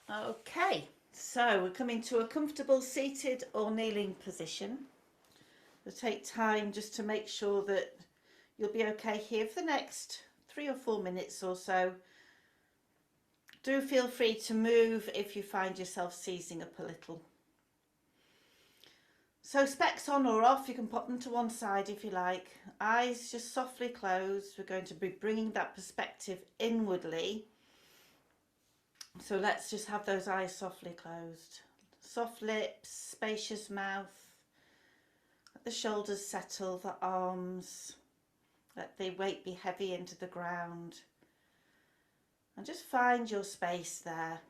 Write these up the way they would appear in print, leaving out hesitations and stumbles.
Okay, so we're coming to a comfortable seated or kneeling position. We'll take time just to make sure that you'll be okay here for the next 3 or 4 minutes or so. Do feel free to move if you find yourself seizing up a little. So specs on or off, you can pop them to one side if you like. Eyes just softly closed. We're going to be bringing that perspective inwardly. So let's just have those eyes softly closed. Soft lips, spacious mouth. Let the shoulders settle, the arms. Let the weight be heavy into the ground. And just find your space there.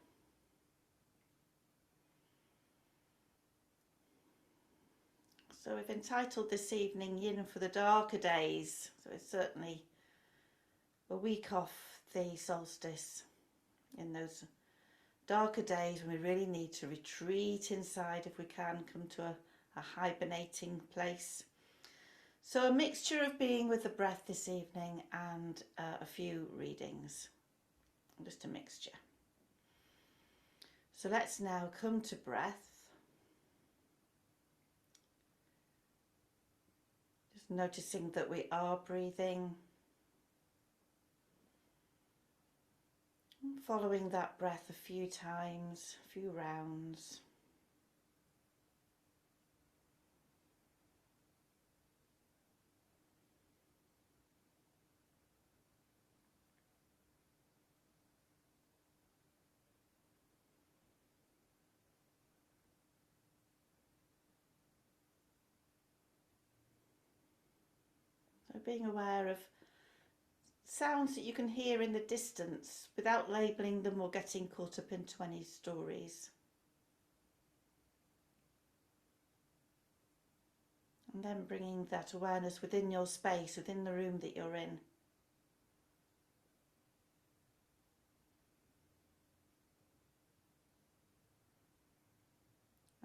So we've entitled this evening Yin for the Darker Days. So it's certainly a week off the solstice, in those darker days when we really need to retreat inside if we can, come to a hibernating place. So a mixture of being with the breath this evening and a few readings, just a mixture. So let's now come to breath. Just noticing that we are breathing. Following that breath a few times, a few rounds. So being aware of sounds that you can hear in the distance without labelling them or getting caught up into any stories. And then bringing that awareness within your space, within the room that you're in.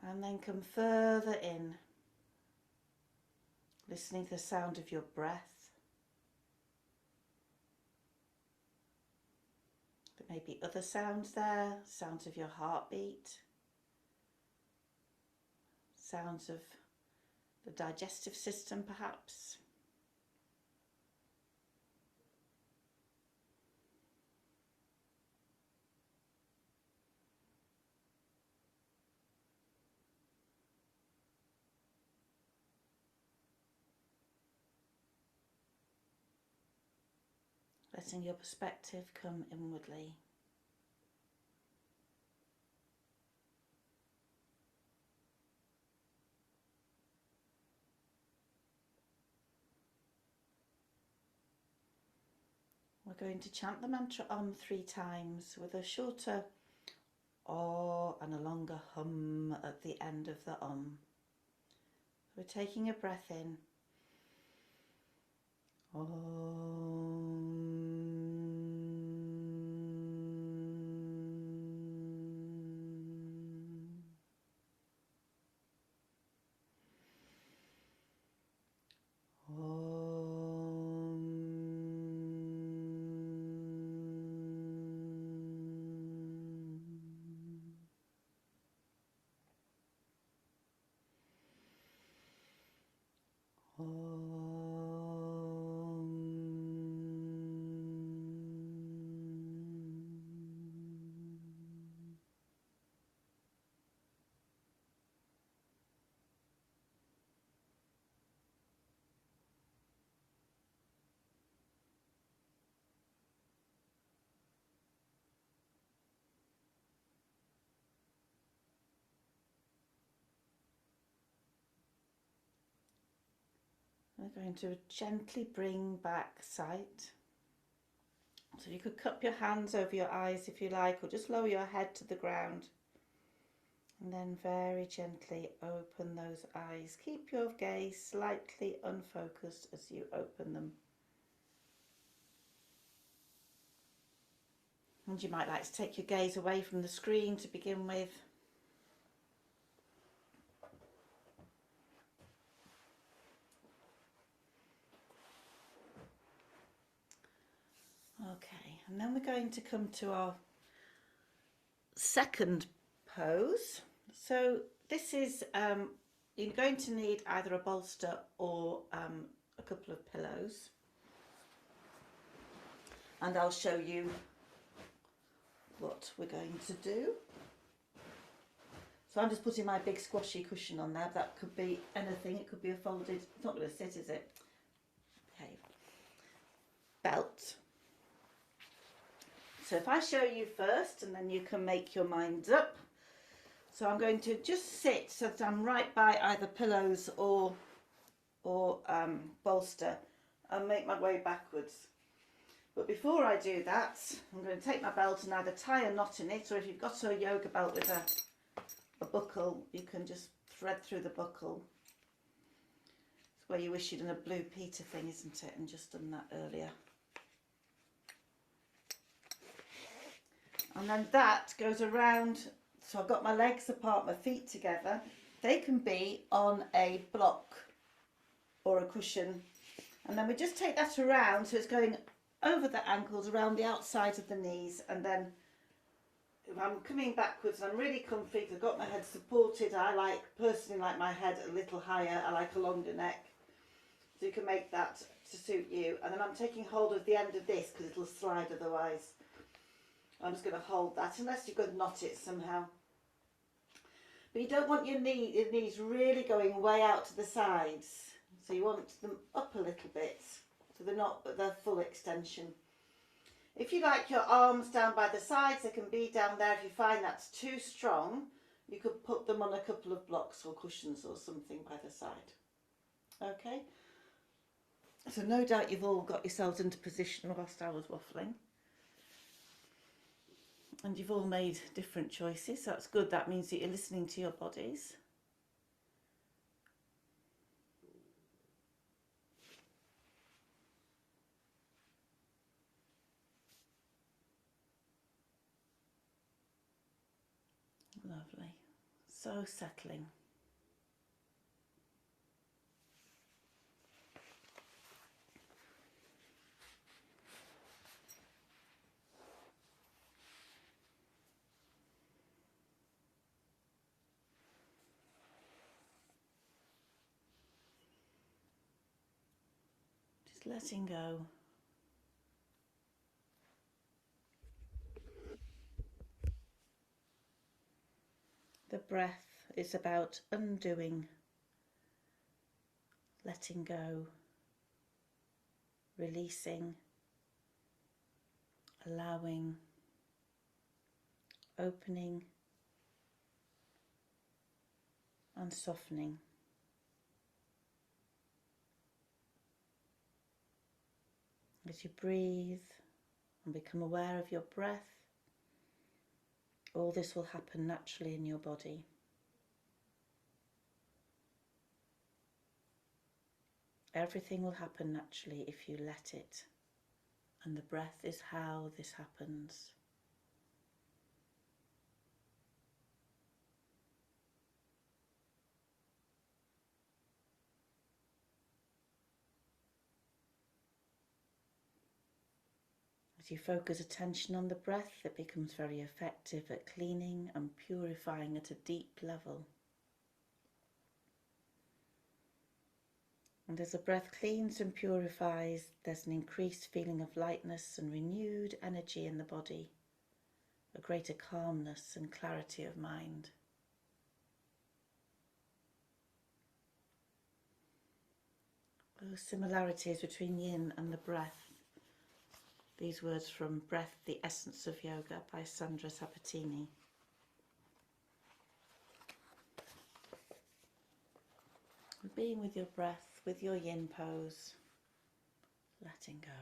And then come further in, listening to the sound of your breath. There may be other sounds there, sounds of your heartbeat, sounds of the digestive system perhaps. Letting your perspective come inwardly. We're going to chant the mantra Om 3 times with a shorter or and a longer hum at the end of the Om. We're taking a breath in. Om. We're going to gently bring back sight. So you could cup your hands over your eyes if you like, or just lower your head to the ground. And then very gently open those eyes. Keep your gaze slightly unfocused as you open them. And you might like to take your gaze away from the screen to begin with. Okay, and then we're going to come to our second pose. So this is, you're going to need either a bolster or a couple of pillows. And I'll show you what we're going to do. So I'm just putting my big squashy cushion on there. That could be anything. It could be a folded, it's not going to sit, is it? Okay. Belt. So if I show you first, and then you can make your mind up. So I'm going to just sit so that I'm right by either pillows or bolster, and make my way backwards. But before I do that, I'm going to take my belt and either tie a knot in it, or if you've got a yoga belt with a buckle, you can just thread through the buckle. It's where you wish you'd done a blue Peter thing, isn't it? And just done that earlier. And then that goes around, so I've got my legs apart, my feet together. They can be on a block or a cushion. And then we just take that around, so it's going over the ankles, around the outside of the knees, and then if I'm coming backwards, I'm really comfy because I've got my head supported. I personally like my head a little higher. I like a longer neck. So you can make that to suit you. And then I'm taking hold of the end of this because it'll slide otherwise. I'm just going to hold that unless you could knot it somehow. But you don't want your knees really going way out to the sides. So you want them up a little bit so they're not at their full extension. If you like your arms down by the sides, they can be down there. If you find that's too strong, you could put them on a couple of blocks or cushions or something by the side. Okay? So no doubt you've all got yourselves into position whilst I was waffling. And you've all made different choices. So that's good. That means that you're listening to your bodies. Lovely. So settling. Just letting go. The breath is about undoing, letting go, releasing, allowing, opening and softening. As you breathe and become aware of your breath, all this will happen naturally in your body. Everything will happen naturally if you let it, and the breath is how this happens. As you focus attention on the breath, it becomes very effective at cleaning and purifying at a deep level. And as the breath cleans and purifies, there's an increased feeling of lightness and renewed energy in the body, a greater calmness and clarity of mind. Those similarities between yin and the breath. These words from Breath, the Essence of Yoga by Sandra Sabatini. Being with your breath, with your yin pose, letting go.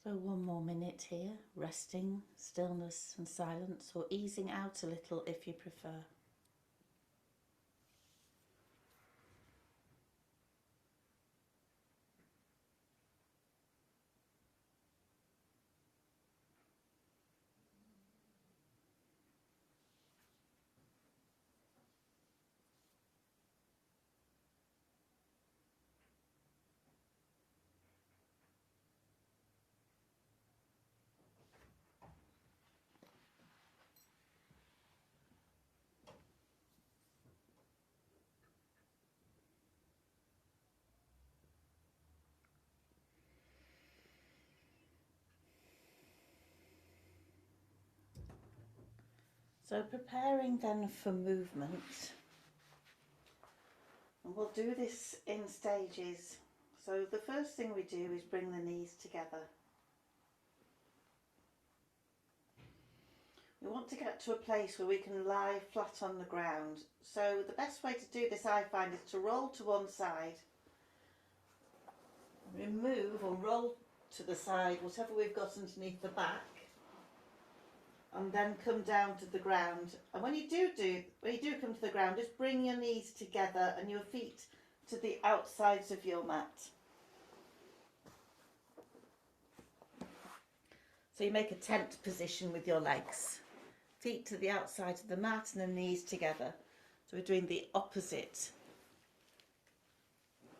So 1 more minute here, resting, stillness and silence, or easing out a little if you prefer. So preparing then for movement, and we'll do this in stages. So the first thing we do is bring the knees together. We want to get to a place where we can lie flat on the ground. So the best way to do this, I find, is to roll to one side, remove or roll to the side whatever we've got underneath the back, and then come down to the ground. And when you do come to the ground, just bring your knees together and your feet to the outsides of your mat. So you make a tent position with your legs. Feet to the outside of the mat and the knees together. So we're doing the opposite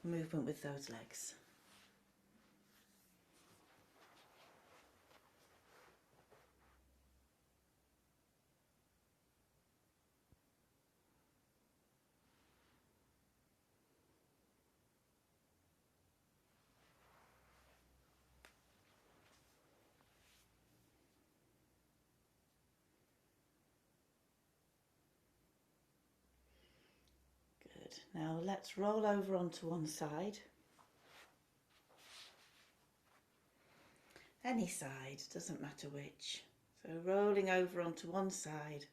movement with those legs. Now let's roll over onto one side. Any side, doesn't matter which. So rolling over onto one side.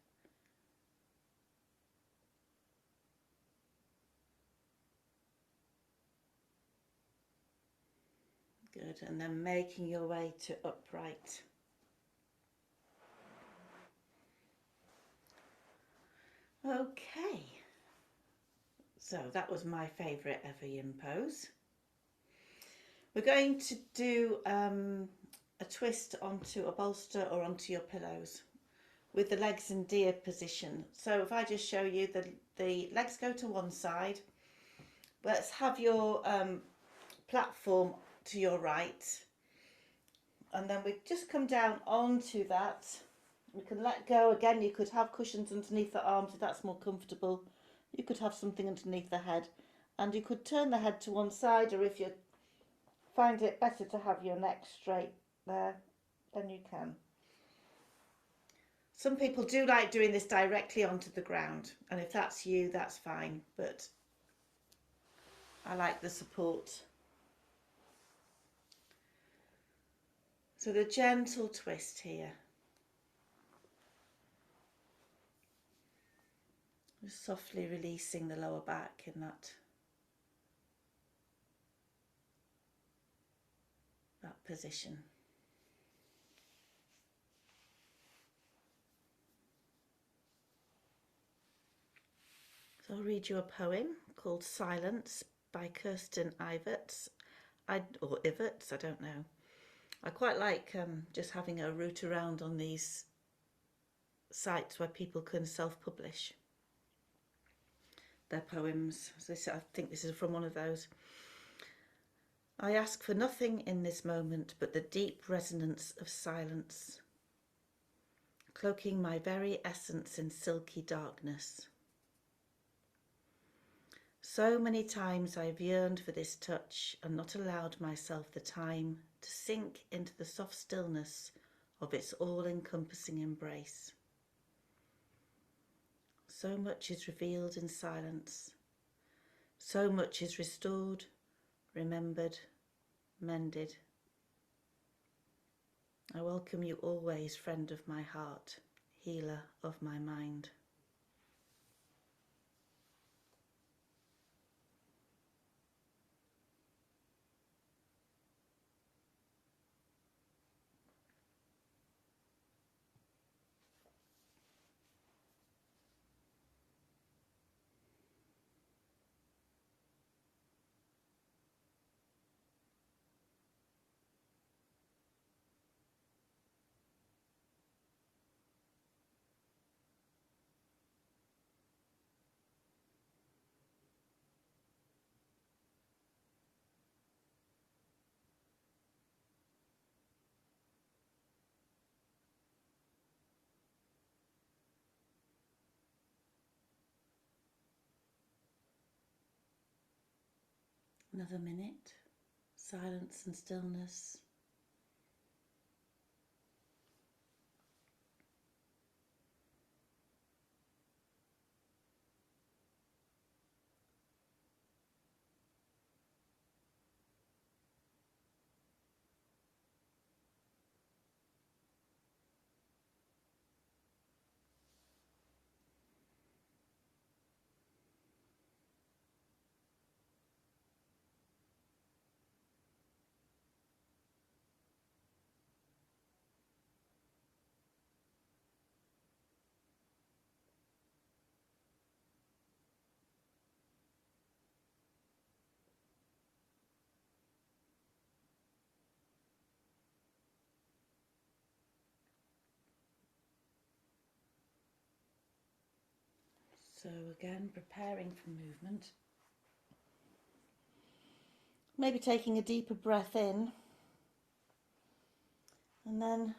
Good, and then making your way to upright. Okay. So that was my favourite ever yin pose. We're going to do a twist onto a bolster or onto your pillows with the legs in deer position. So if I just show you, the legs go to one side. Let's have your platform to your right. And then we just come down onto that. We can let go. Again, you could have cushions underneath the arms if that's more comfortable. You could have something underneath the head, and you could turn the head to one side, or if you find it better to have your neck straight there, then you can. Some people do like doing this directly onto the ground, and if that's you, that's fine, but I like the support. So the gentle twist here. Just softly releasing the lower back in that position. So I'll read you a poem called Silence by Kirsten Iverts, or Iverts, I don't know. I quite like just having a route around on these sites where people can self-publish their poems. So I think this is from one of those. I ask for nothing in this moment but the deep resonance of silence, cloaking my very essence in silky darkness. So many times I've yearned for this touch and not allowed myself the time to sink into the soft stillness of its all-encompassing embrace. So much is revealed in silence. So much is restored, remembered, mended. I welcome you always, friend of my heart, healer of my mind. Another minute, silence and stillness. So again, preparing for movement. Maybe taking a deeper breath in and then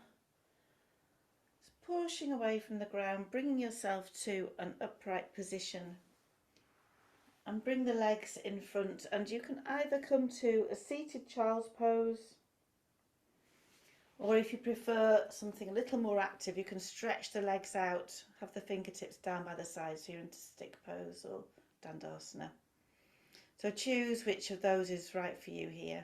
pushing away from the ground, bringing yourself to an upright position and bring the legs in front, and you can either come to a seated child's pose, or if you prefer something a little more active, you can stretch the legs out, have the fingertips down by the sides so you're into stick pose or dandasana. So choose which of those is right for you here.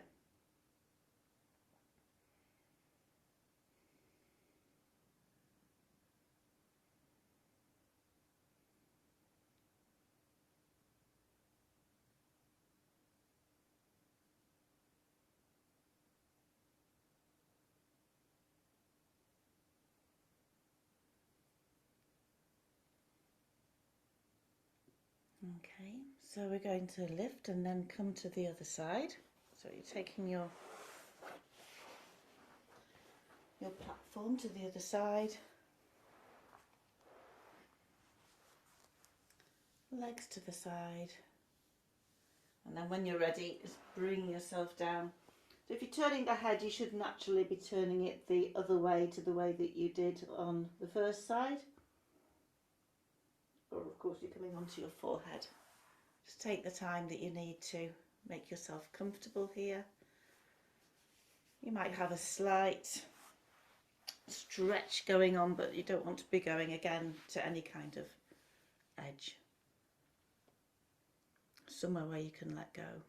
Okay, so we're going to lift and then come to the other side. So you're taking your platform to the other side. Legs to the side. And then when you're ready, just bring yourself down. So if you're turning the head, you should naturally be turning it the other way to the way that you did on the first side. Or of course you're coming onto your forehead. Just take the time that you need to make yourself comfortable here. You might have a slight stretch going on, but you don't want to be going again to any kind of edge. Somewhere where you can let go.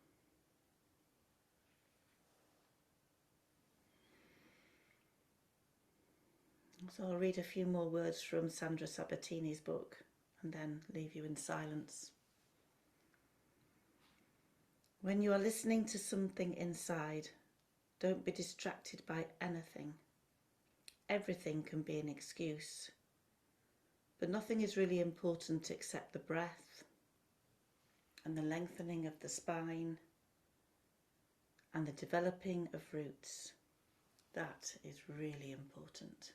So I'll read a few more words from Sandra Sabatini's book and then leave you in silence. When you are listening to something inside, don't be distracted by anything. Everything can be an excuse, but nothing is really important except the breath and the lengthening of the spine and the developing of roots. That is really important.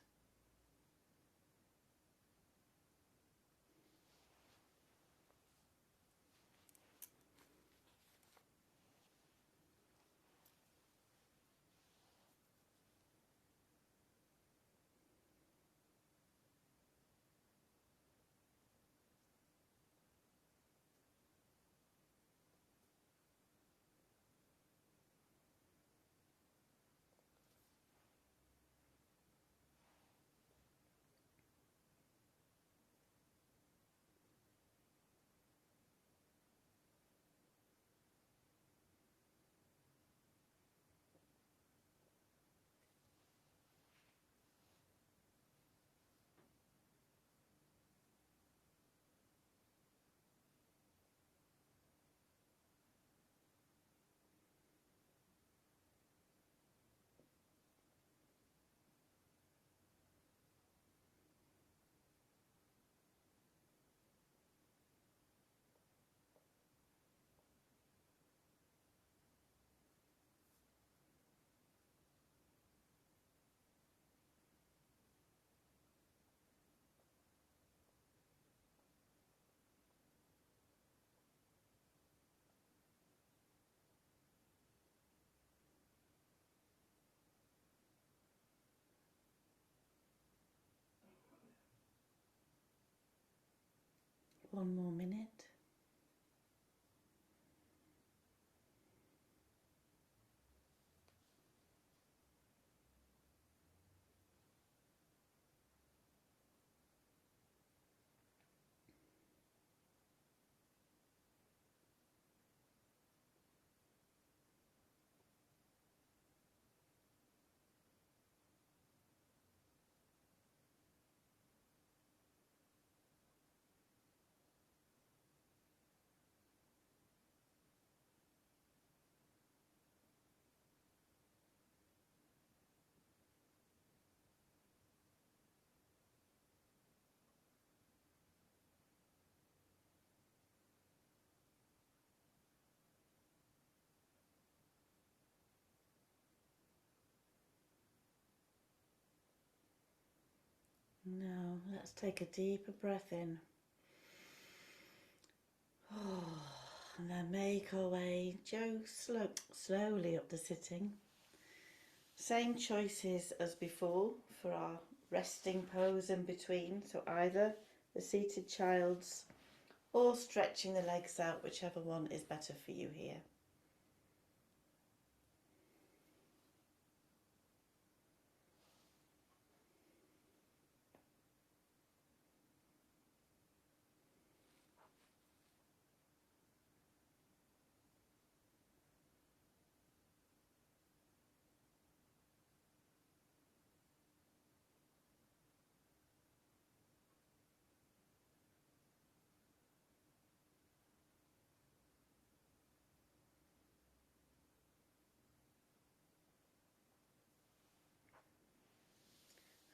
One more minute. Now let's take a deeper breath in. Oh, and then make our way slowly up the sitting. Same choices as before for our resting pose in between. So either the seated child's or stretching the legs out, whichever one is better for you here.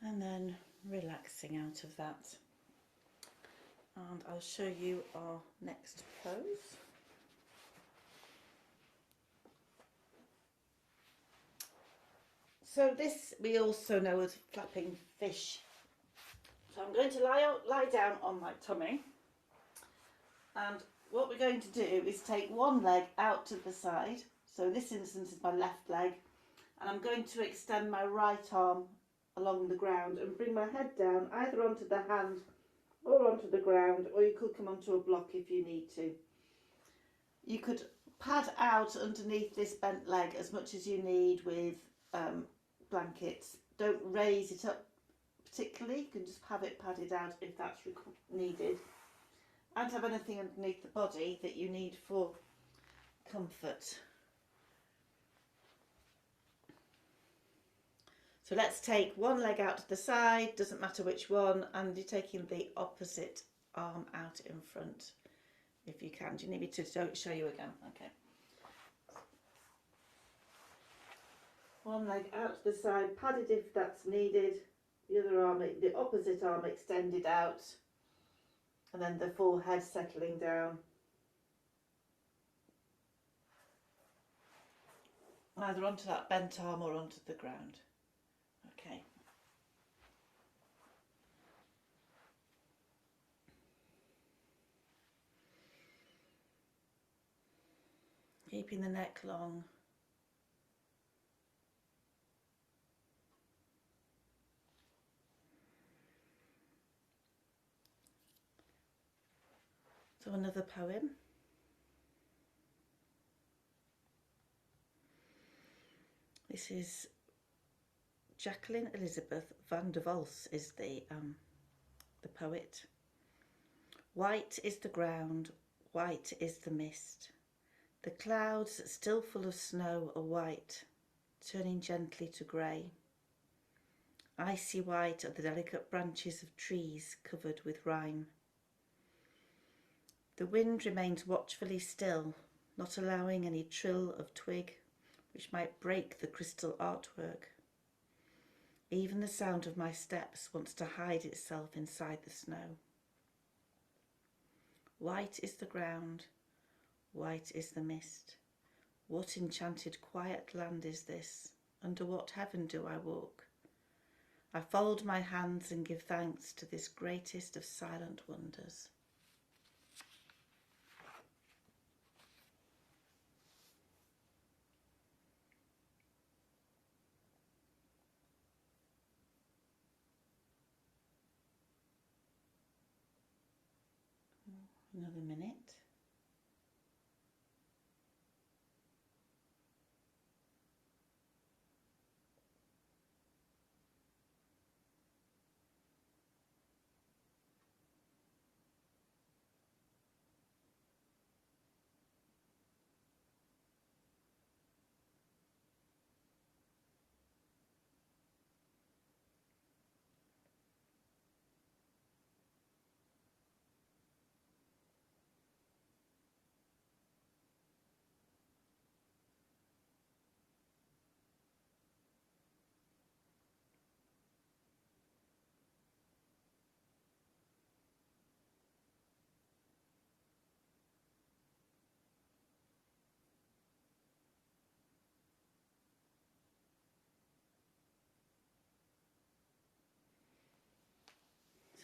And then relaxing out of that. And I'll show you our next pose. So this we also know as flapping fish. So I'm going to lie down on my tummy, and what we're going to do is take one leg out to the side. So this instance is my left leg, and I'm going to extend my right arm along the ground and bring my head down either onto the hand or onto the ground, or you could come onto a block if you need to. You could pad out underneath this bent leg as much as you need with blankets. Don't raise it up particularly, you can just have it padded out if that's needed, and have anything underneath the body that you need for comfort. So let's take one leg out to the side, doesn't matter which one, and you're taking the opposite arm out in front if you can. Do you need me to show you again? Okay. One leg out to the side, padded if that's needed, the other arm, the opposite arm extended out, and then the forehead settling down. Either onto that bent arm or onto the ground. Okay. Keeping the neck long. So another poem. This is Jacqueline Elizabeth van der Vals is the poet. White is the ground, white is the mist. The clouds, still full of snow, are white, turning gently to grey. Icy white are the delicate branches of trees covered with rime. The wind remains watchfully still, not allowing any trill of twig which might break the crystal artwork. Even the sound of my steps wants to hide itself inside the snow. White is the ground, white is the mist. What enchanted quiet land is this? Under what heaven do I walk? I fold my hands and give thanks to this greatest of silent wonders. Another minute.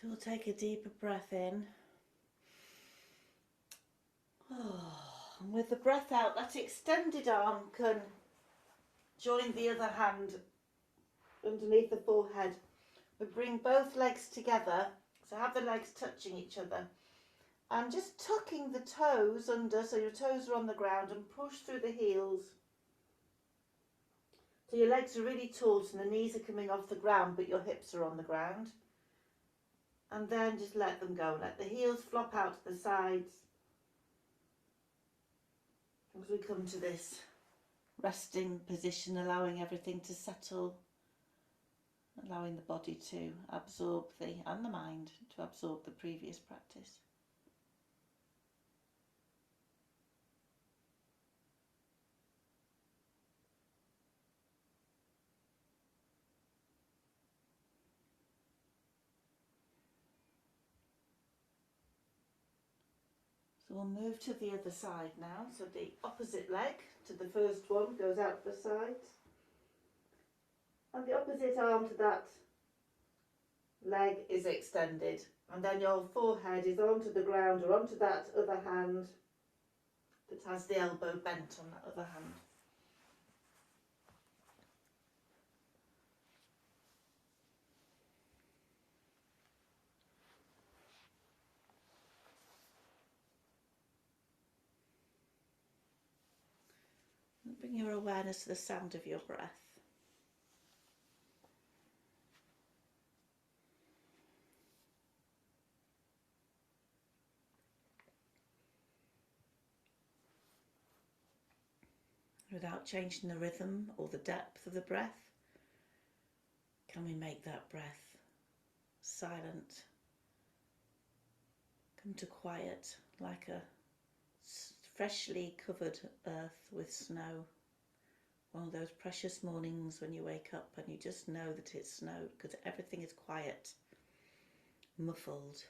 So we'll take a deeper breath in. Oh, and with the breath out, that extended arm can join the other hand underneath the forehead. We bring both legs together, so have the legs touching each other. And just tucking the toes under, so your toes are on the ground, and push through the heels. So your legs are really taut and the knees are coming off the ground, but your hips are on the ground. And then just let them go. Let the heels flop out to the sides as we come to this resting position, allowing everything to settle, allowing the body to absorb and the mind to absorb the previous practice. So we'll move to the other side now. So the opposite leg to the first one goes out the sides. And the opposite arm to that leg is extended. And then your forehead is onto the ground or onto that other hand that has the elbow bent on that other hand. Bring your awareness to the sound of your breath. Without changing the rhythm or the depth of the breath, can we make that breath silent, come to quiet like a freshly covered earth with snow? One of those precious mornings when you wake up and you just know that it's snowed because everything is quiet, muffled.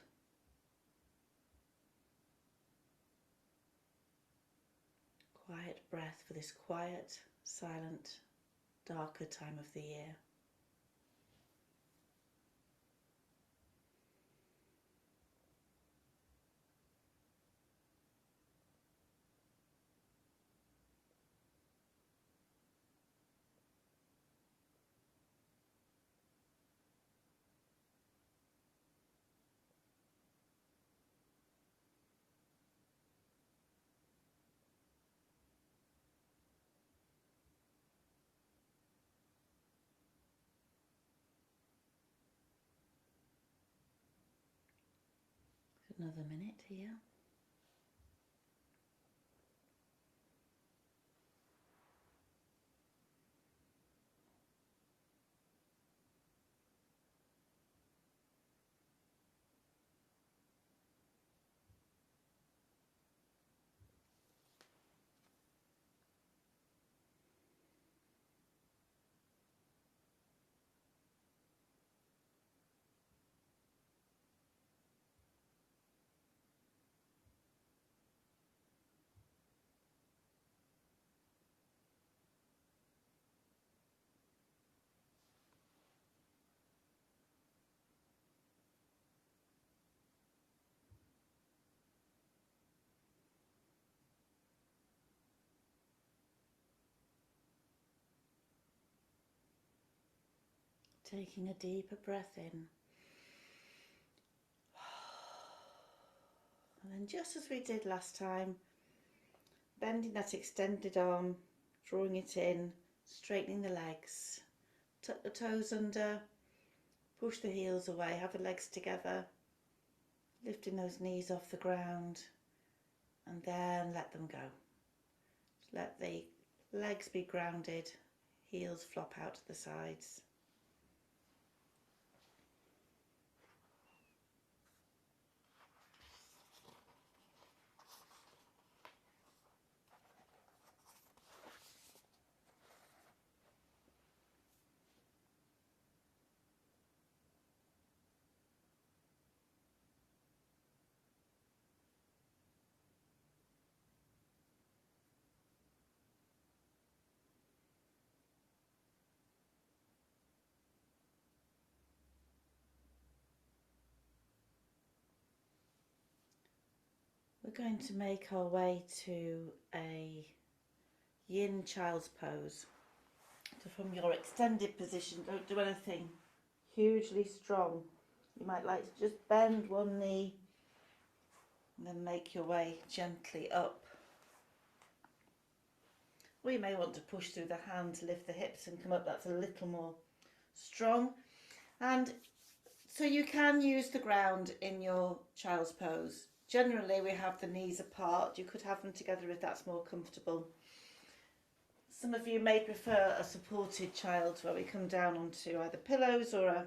Quiet breath for this quiet, silent, darker time of the year. Another minute here. Taking a deeper breath in. And then just as we did last time, bending that extended arm, drawing it in, straightening the legs, tuck the toes under, push the heels away, have the legs together, lifting those knees off the ground, and then let them go. Just let the legs be grounded, heels flop out to the sides. We're going to make our way to a Yin child's pose. So from your extended position, don't do anything hugely strong. You might like to just bend one knee and then make your way gently up. Or you may want to push through the hand to lift the hips and come up. That's a little more strong. And so you can use the ground in your child's pose. Generally we have the knees apart. You could have them together if that's more comfortable. Some of you may prefer a supported child where we come down onto either pillows or a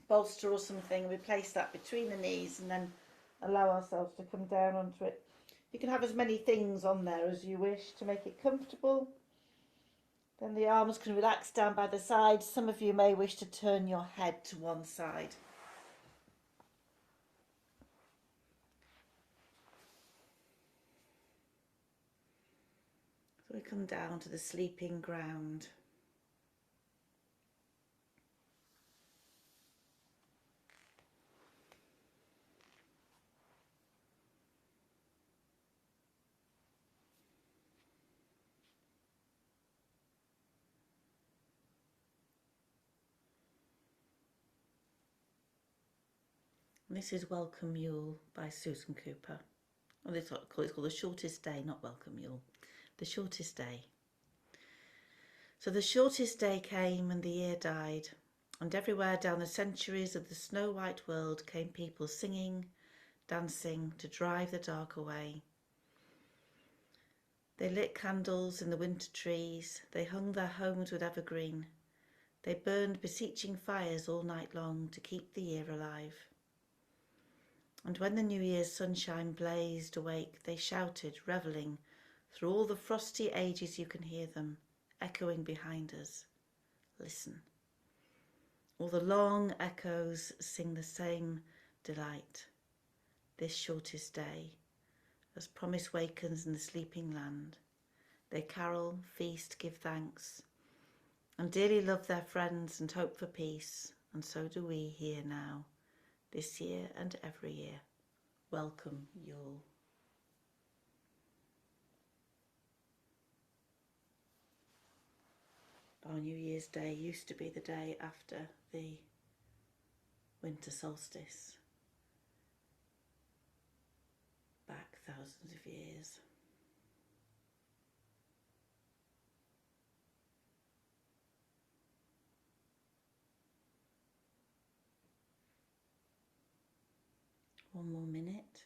bolster or something. We place that between the knees and then allow ourselves to come down onto it. You can have as many things on there as you wish to make it comfortable. Then the arms can relax down by the sides. Some of you may wish to turn your head to one side. So we come down to the sleeping ground. And this is Welcome Mule by Susan Cooper. Well, it's called The Shortest Day, not Welcome Mule. The Shortest Day. So the shortest day came and the year died, and everywhere down the centuries of the snow-white world came people singing, dancing to drive the dark away. They lit candles in the winter trees, they hung their homes with evergreen, they burned beseeching fires all night long to keep the year alive. And when the New Year's sunshine blazed awake, they shouted, revelling, through all the frosty ages you can hear them, echoing behind us. Listen. All the long echoes sing the same delight. This shortest day, as promise wakens in the sleeping land, they carol, feast, give thanks, and dearly love their friends and hope for peace, and so do we here now, this year and every year. Welcome, Yule. Our New Year's Day used to be the day after the winter solstice, back thousands of years. One more minute.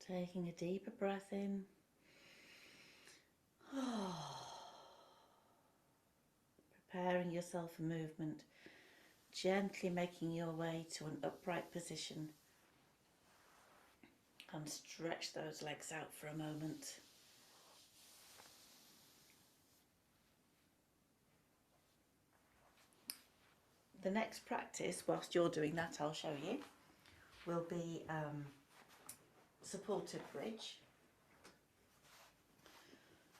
Taking a deeper breath in. Preparing yourself for movement. Gently making your way to an upright position. And stretch those legs out for a moment. The next practice, whilst you're doing that, I'll show you, will be supported bridge.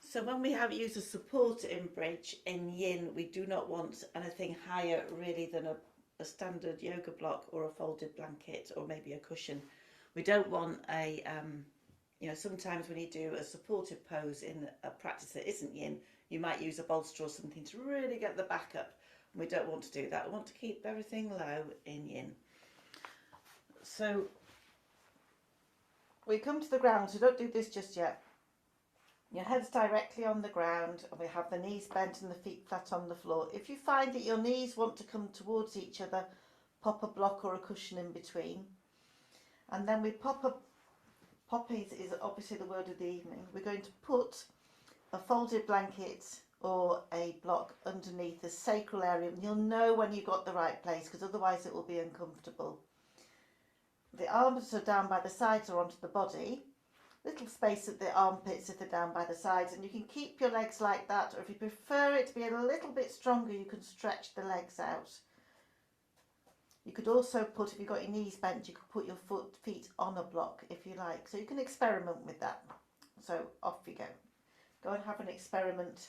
So when we have used a support in bridge in Yin, we do not want anything higher really than a standard yoga block or a folded blanket or maybe a cushion. We don't want a, sometimes when you do a supported pose in a practice that isn't Yin, you might use a bolster or something to really get the back up. We don't want to do that. We want to keep everything low in Yin. So We come to the ground, so don't do this just yet. Your head's directly on the ground, and we have the knees bent and the feet flat on the floor. If you find that your knees want to come towards each other, pop a block or a cushion in between. And then we pop is obviously the word of the evening. We're going to put a folded blanket or a block underneath the sacral area. And you'll know when you've got the right place, because otherwise it will be uncomfortable. The arms are down by the sides or onto the body. Little space at the armpits if they're down by the sides, and you can keep your legs like that, or if you prefer it to be a little bit stronger, you can stretch the legs out. You could also put, if you've got your knees bent, you could put your feet on a block if you like, so you can experiment with that. So off you go. Go and have an experiment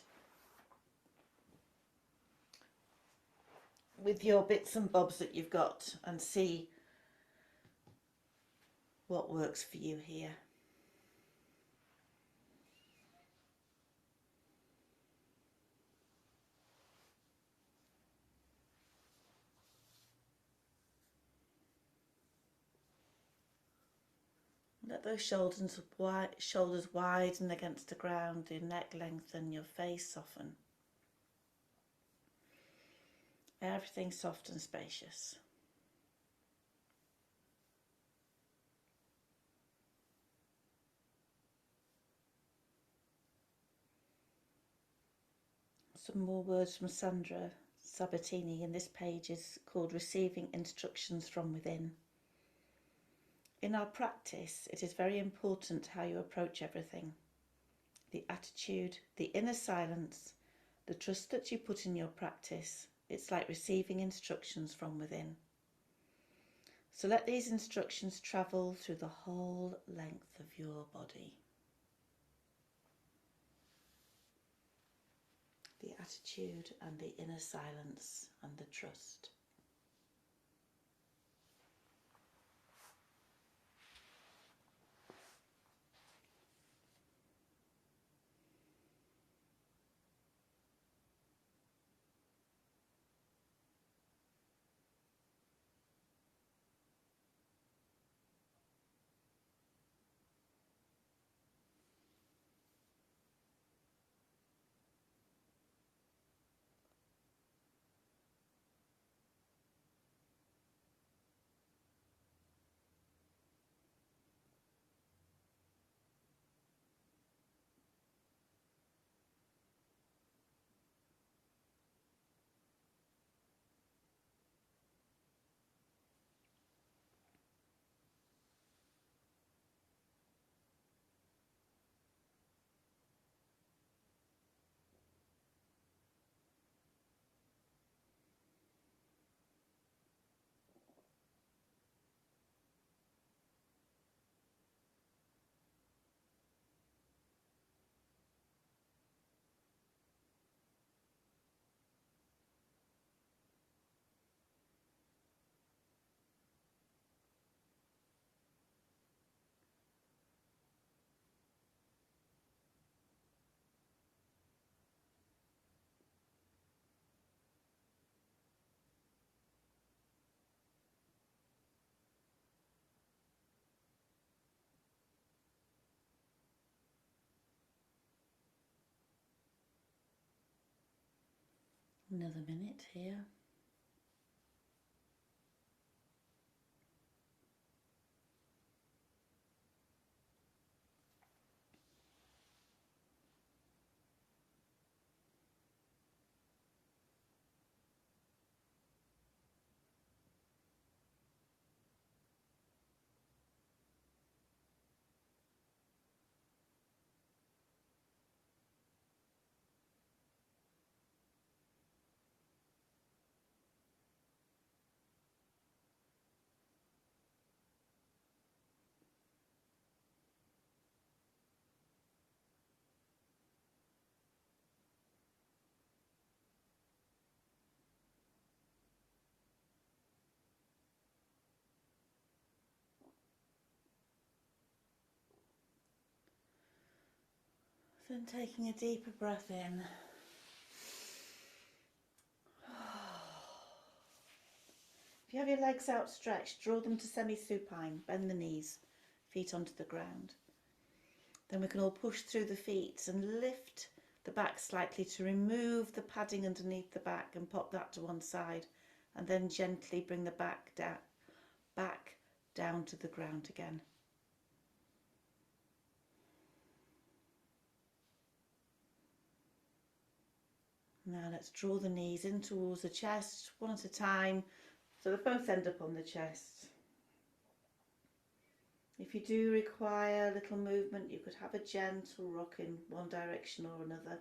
with your bits and bobs that you've got and see what works for you here. Let those shoulders widen against the ground, your neck lengthen, your face soften. Everything soft and spacious. Some more words from Sandra Sabatini, and this page is called Receiving Instructions from Within. In our practice, it is very important how you approach everything. The attitude, the inner silence, the trust that you put in your practice. It's like receiving instructions from within. So let these instructions travel through the whole length of your body. The attitude and the inner silence and the trust. Another minute here. Then taking a deeper breath in. If you have your legs outstretched, draw them to semi-supine, bend the knees. feet onto the ground. Then we can all push through the feet and lift the back slightly to remove the padding underneath the back and pop that to one side, and then gently bring the back down to the ground again. Now let's draw the knees in towards the chest, one at a time, so they both end up on the chest. If you do require a little movement, you could have a gentle rock in one direction or another.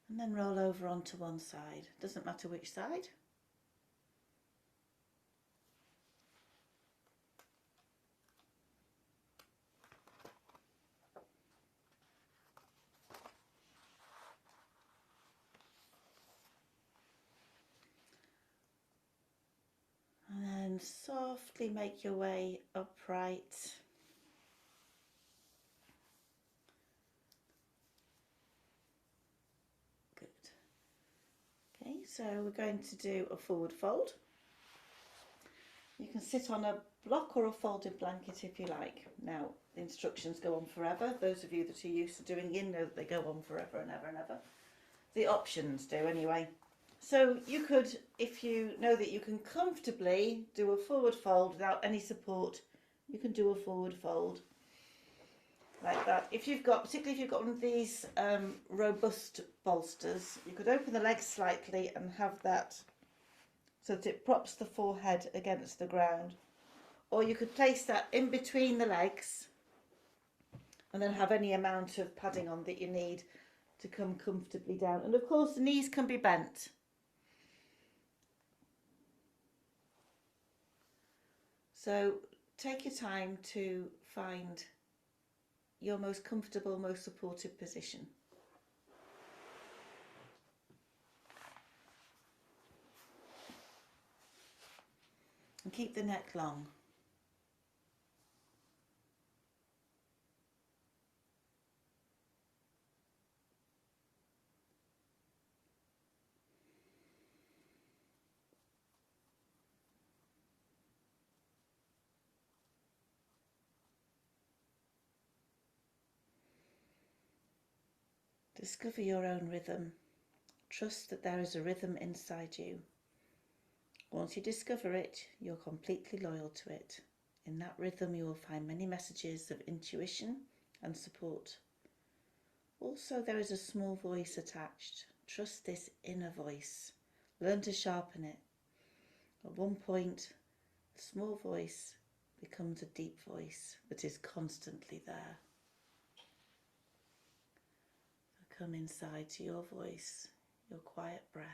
And then roll over onto one side. Doesn't matter which side. And then softly make your way upright. Good. Okay, so we're going to do a forward fold. You can sit on a block or a folded blanket if you like. Now, the instructions go on forever. Those of you that are used to doing Yin know that they go on forever and ever and ever. The options do anyway. So you could, if you know that you can comfortably do a forward fold without any support, you can do a forward fold like that. If you've got, particularly if you've got one of these robust bolsters, you could open the legs slightly and have that so that it props the forehead against the ground. Or you could place that in between the legs and then have any amount of padding on that you need to come comfortably down. And of course the knees can be bent. So take your time to find your most comfortable, most supportive position. And keep the neck long. Discover your own rhythm. Trust that there is a rhythm inside you. Once you discover it, you're completely loyal to it. In that rhythm, you will find many messages of intuition and support. Also, there is a small voice attached. Trust this inner voice. Learn to sharpen it. At one point, the small voice becomes a deep voice that is constantly there. Come inside to your voice, your quiet breath.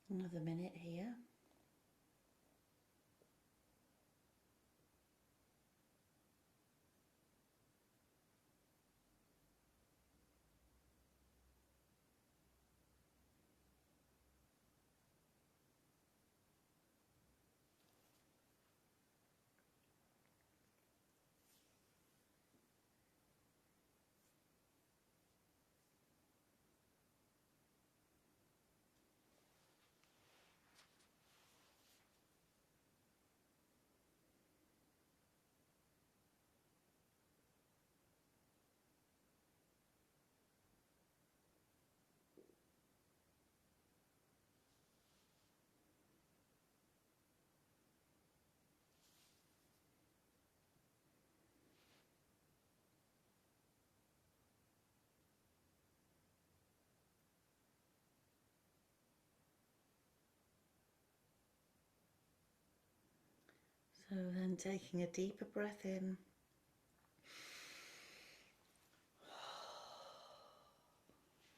Another minute here. So then taking a deeper breath in.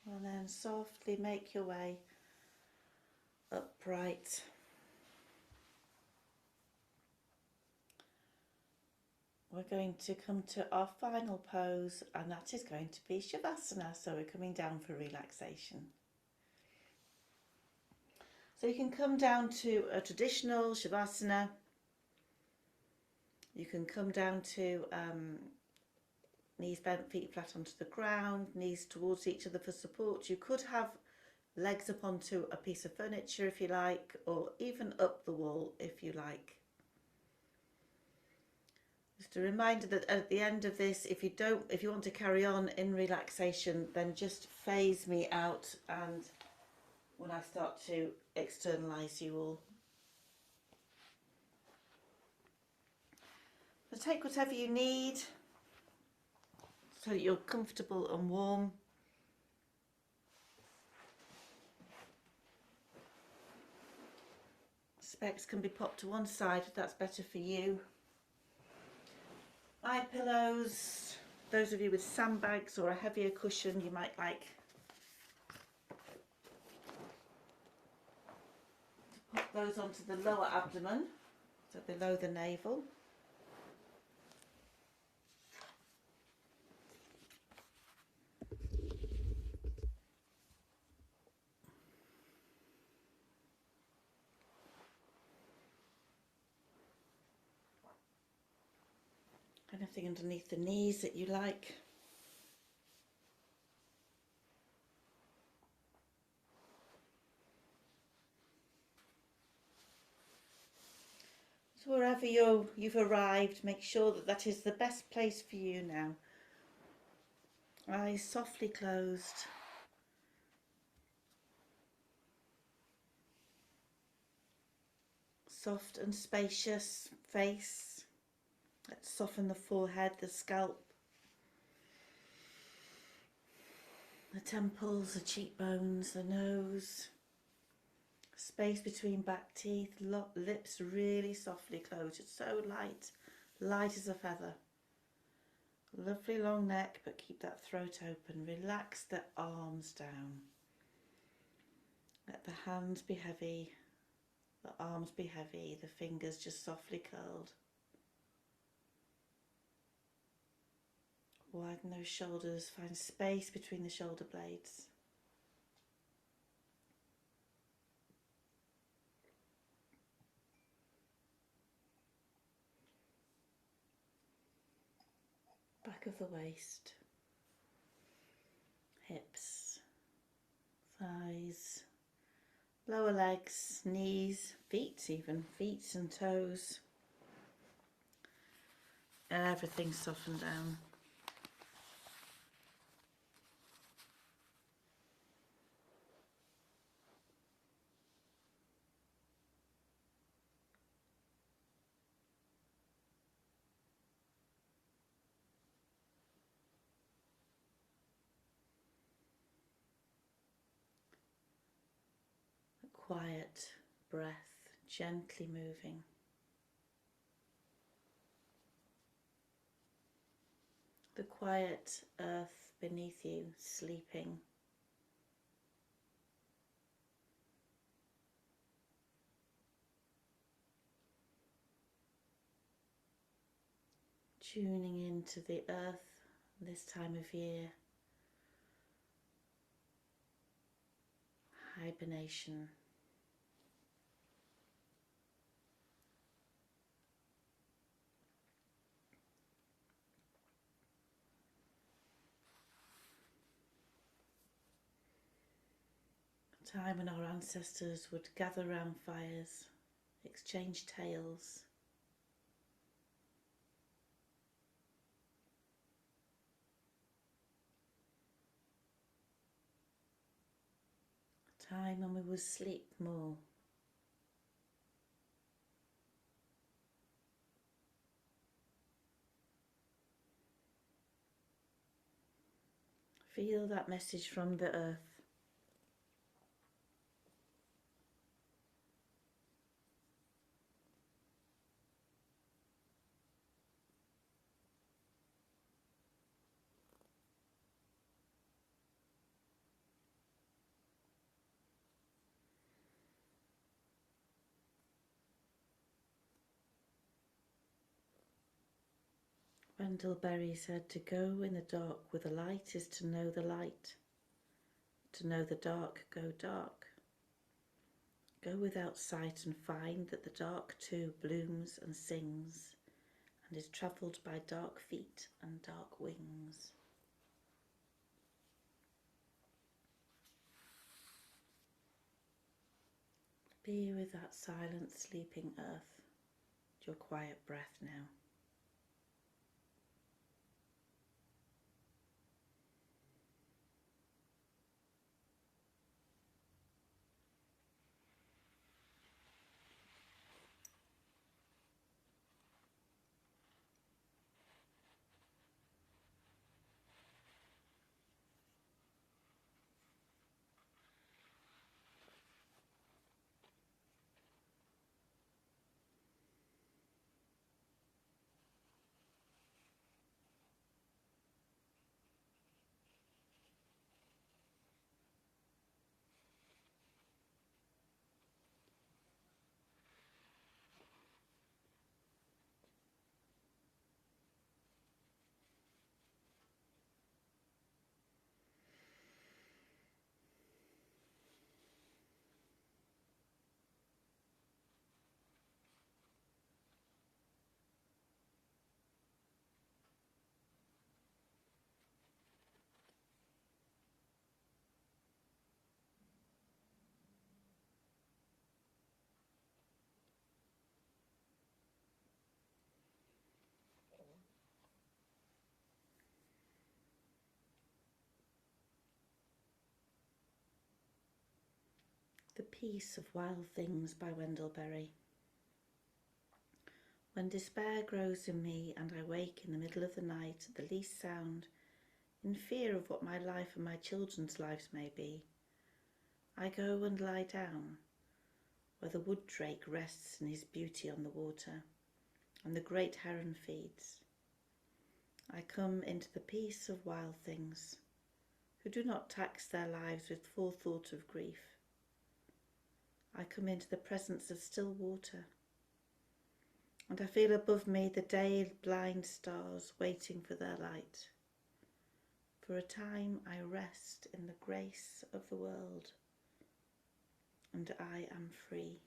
And then softly make your way upright. We're going to come to our final pose, and that is going to be Shavasana. So we're coming down for relaxation. So you can come down to a traditional Shavasana. You can come down to knees bent, feet flat onto the ground, knees towards each other for support. You could have legs up onto a piece of furniture if you like, or even up the wall if you like. Just a reminder that at the end of this, if you want to carry on in relaxation, then just phase me out, and when I start to externalize you all. So take whatever you need so that you're comfortable and warm. Specs can be popped to one side if that's better for you. Eye pillows, those of you with sandbags or a heavier cushion, you might like to pop those onto the lower abdomen, so below the navel. Anything underneath the knees that you like. So wherever you've arrived, make sure that that is the best place for you now. Eyes softly closed. Soft and spacious face. Let's soften the forehead, the scalp, the temples, the cheekbones, the nose. Space between back teeth, lips really softly closed. It's so light, light as a feather. Lovely long neck, but keep that throat open. Relax the arms down. Let the hands be heavy, the arms be heavy, the fingers just softly curled. Widen those shoulders, find space between the shoulder blades. Back of the waist, hips, thighs, lower legs, knees, feet even, feet and toes. And everything softened down. A quiet breath, gently moving. The quiet earth beneath you, sleeping. Tuning into the earth this time of year. Hibernation. A time when our ancestors would gather round fires, exchange tales. A time when we would sleep more. Feel that message from the earth. Wendell Berry said, to go in the dark with the light is to know the light. To know the dark, go dark. Go without sight and find that the dark too blooms and sings and is travelled by dark feet and dark wings. Be with that silent sleeping earth, your quiet breath now. The Peace of Wild Things by Wendell Berry. When despair grows in me and I wake in the middle of the night at the least sound, in fear of what my life and my children's lives may be, I go and lie down where the wood drake rests in his beauty on the water and the great heron feeds. I come into the peace of wild things who do not tax their lives with forethought of grief. I come into the presence of still water, and I feel above me the day-blind stars waiting for their light. For a time I rest in the grace of the world, and I am free.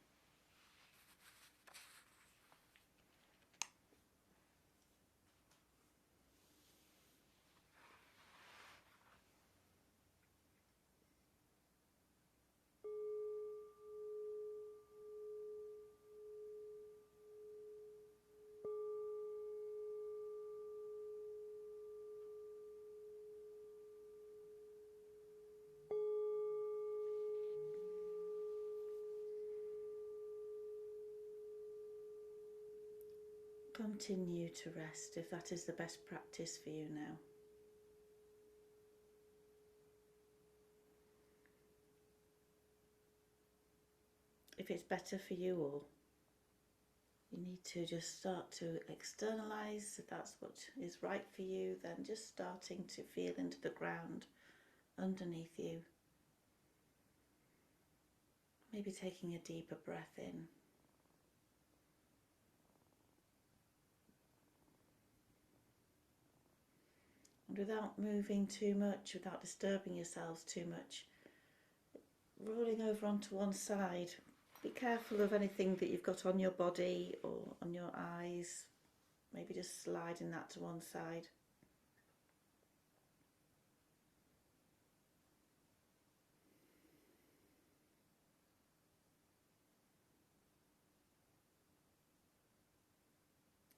Continue to rest if that is the best practice for you now. If it's better for you, or you need to just start to externalize, if that's what is right for you, then just starting to feel into the ground underneath you. Maybe taking a deeper breath in. And without moving too much, without disturbing yourselves too much, rolling over onto one side. Be careful of anything that you've got on your body or on your eyes. Maybe just sliding that to one side.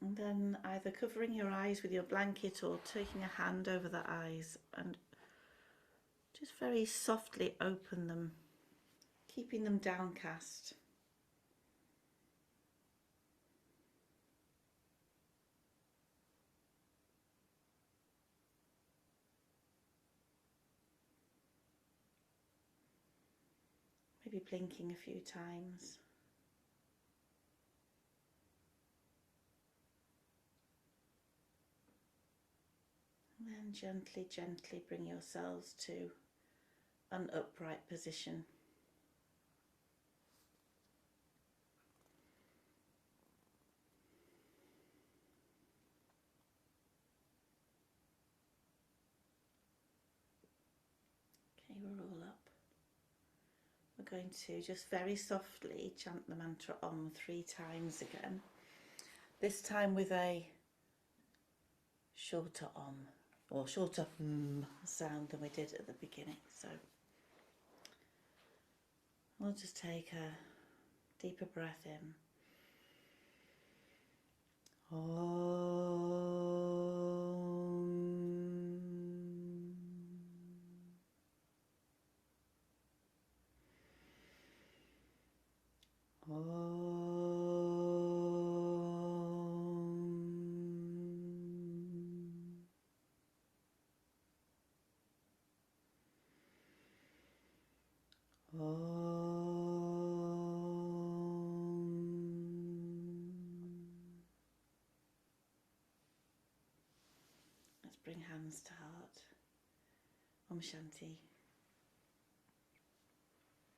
And then either covering your eyes with your blanket or taking a hand over the eyes and just very softly open them, keeping them downcast. Maybe blinking a few times. And then gently, gently bring yourselves to an upright position. we're all up. We're going to just very softly chant the mantra Om 3 times again. This time with a shorter Om, or shorter sound than we did at the beginning. So we'll just take a deeper breath in. Let's bring hands to heart. Om Shanti.